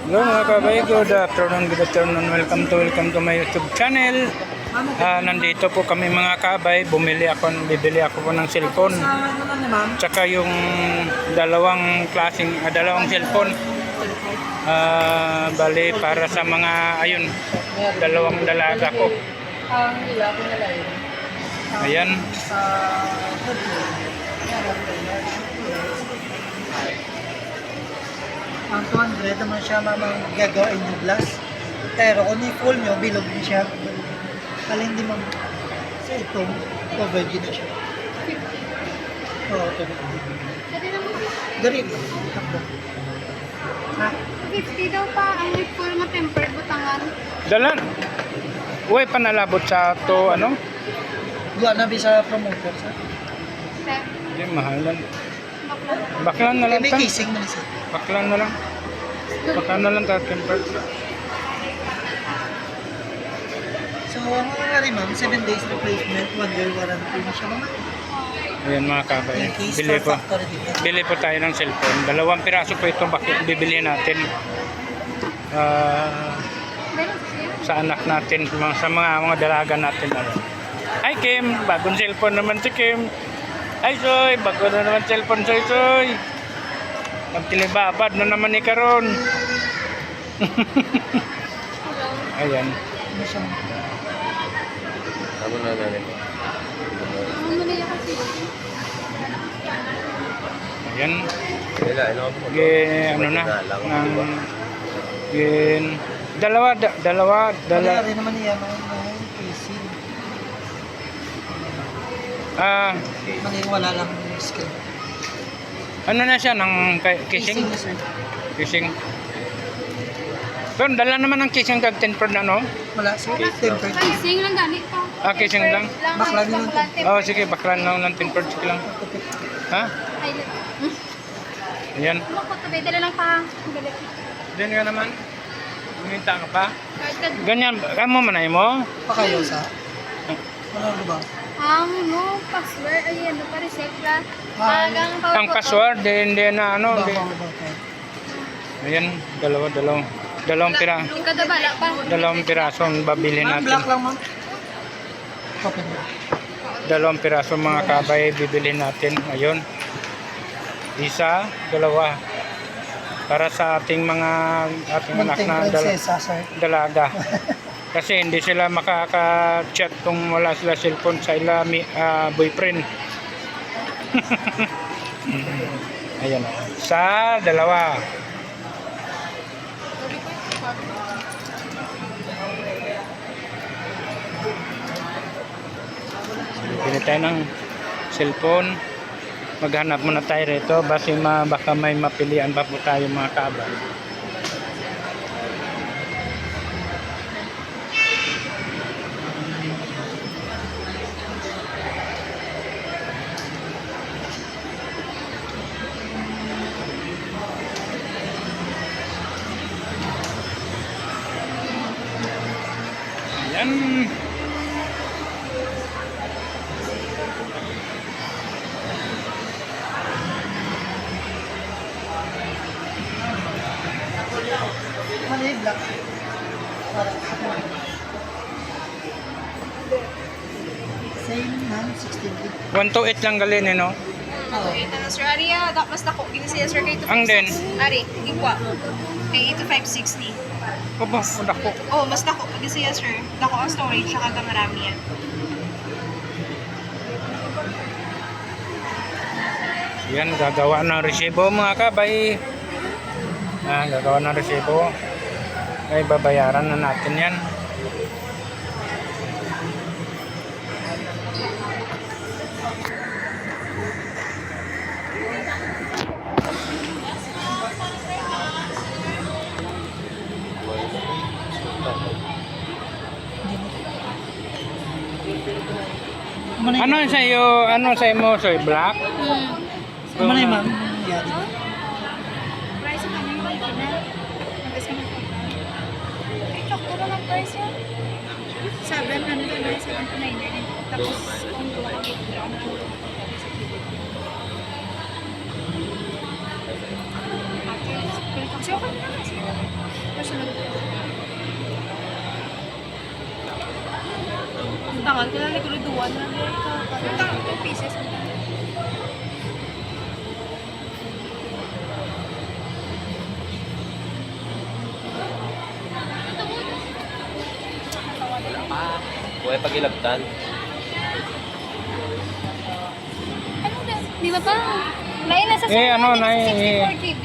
Hello mga kabay, good afternoon, welcome to my YouTube channel. Nandito po kami mga kabay, bibili ako po ng cellphone. Tsaka yung dalawang cellphone. Bali para sa mga, ayun, dalawang dalaga ko. Ayan. Ang 200 naman siya mamang gagawin yung glass. Pero kung i-full nyo, bilog din siya. Alin di mam sa itong covered na siya. Oo, ito. Dari mo. Takbo. Ha? 50 daw pa ang full mo tempered butangan. Dalan. Uy, panalabot sa to, ano? Gawa na bisa promoter sa. Hindi, mahalan. Baklan na lang May ta. casing mo nisa. Baklan na lang. Baklan na lang ta, temper. So, ang mga rin ma'am, 7 days replacement, 1 year warranty na siya ma'am. Ayan mga kabay. May case Bili for po. factory defect. Bili po tayo ng cellphone. 2 piraso po ito bakit bibili natin. Sa anak natin, sa mga dalaga natin. Hi Kim, bagong cellphone naman si Kim. Hi Soy, bago na naman cellphone Soy. Magtilibabad na naman ni Karon. Ayan. Ano siya ma'am? Ako na namin. Ayan. Ano po? Ano na? Dalawa. Wala rin naman niya ng casing. Mali wala lang yung skill. Ano na siya ng kissing? Na, sir. Kissing. Pero dala naman ng kissing kag 10 na no? Wala, sir. Tempered. Kissing lang ganit pa. Kissing lang. Baklan yun lang. Sige, baklan lang ng 10 sige lang. Ha? Ayan. Dala lang pa. Diyan nga naman. Huminta ka pa. Ganyan, kamo manay mo? Pa kayo sa? Ano ba? Ang no password ay ano pa reset la. Ang password, hindi na ano. Ayan, dalawang pira. Kada bala pa. Dalawang piraso ang babili Ma'am, natin. black lang ma'am. Open mo. 2 piraso mga kabay bibili natin. Ayun. Isa, 2. Para sa ating ating anak Munting na prinsesa, sir. dalaga. Kasi hindi sila makaka-chat kung wala sila cellphone sa ila boyfriend. Ayan. Sa 2. Bili tayo ng cellphone. Maghanap muna tayo rito baka may mapilian pa po tayo mga kabay. Ayan. Mali, black. Same ma'am, 16 gig. 128 lang galin no? Oo. Sir Aria, mas dako gini siya sir kay Ang din. Ari, igwa. Kay 8560. Opo, dako. Oh, mas dako gini siya sir. Dako ang storage saka ka marami yan. Yan, gagawa ng resibo mga kabay. Gagawa ng resibo. Ay, babayaran na natin yan. Ano sa iyo? Ano sa mo? Soy black? Ano na ma'am? Yeah. Price na yung white na. Nagkasama ko. Ay, kakuro ng price yan. 7 ano na 7 to 9. Tapos kung gawa ka withdraw na kasi okay na kasi Tangan ko na likuluduan na. Tangan 2 pieces. Huwag pag-ilabtan. Ano ba? Di ba pa? Lain na sa Eh, ano, na Nay, 64 GB.